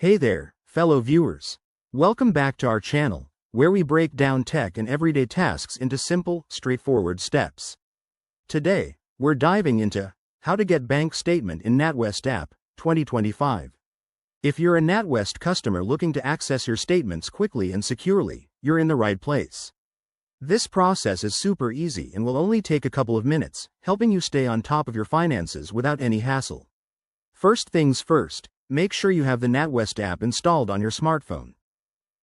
Hey there, fellow viewers. Welcome back to our channel, where we break down tech and everyday tasks into simple, straightforward steps. Today, we're diving into how to get bank statement in Natwest app 2025. If you're a Natwest customer looking to access your statements quickly and securely, you're in the right place. This process is super easy and will only take a couple of minutes, helping you stay on top of your finances without any hassle. First things first, make sure you have the Natwest app installed on your smartphone.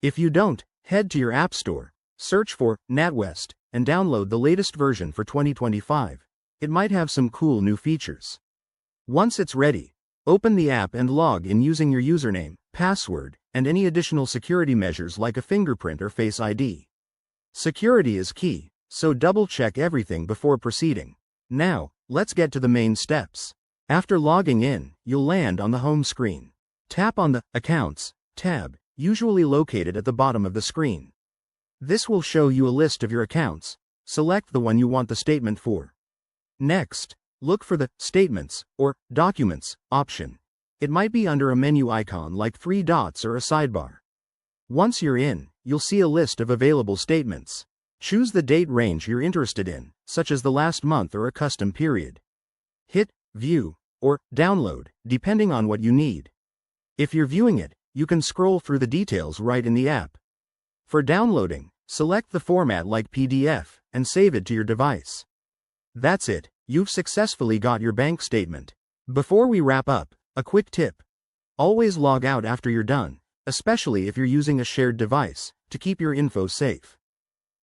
If you don't, head to your app store, search for Natwest, and download the latest version for 2025. It might have some cool new features. Once it's ready, open the app and log in using your username, password, and any additional security measures like a fingerprint or Face ID. Security is key, so double-check everything before proceeding. Now, let's get to the main steps. After logging in, you'll land on the home screen. Tap on the Accounts tab, usually located at the bottom of the screen. This will show you a list of your accounts. Select the one you want the statement for. Next, look for the Statements or Documents option. It might be under a menu icon like three dots or a sidebar. Once you're in, you'll see a list of available statements. Choose the date range you're interested in, such as the last month or a custom period. Hit View or Download, depending on what you need. If you're viewing it, you can scroll through the details right in the app. For downloading, select the format like PDF and save it to your device. That's it, you've successfully got your bank statement. Before we wrap up, a quick tip. Always log out after you're done, especially if you're using a shared device, to keep your info safe.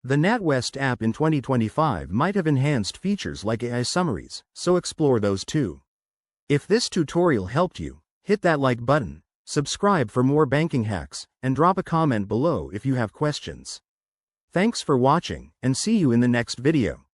The Natwest app in 2025 might have enhanced features like AI summaries, so explore those too. If this tutorial helped you, hit that like button, subscribe for more banking hacks, and drop a comment below if you have questions. Thanks for watching, and see you in the next video.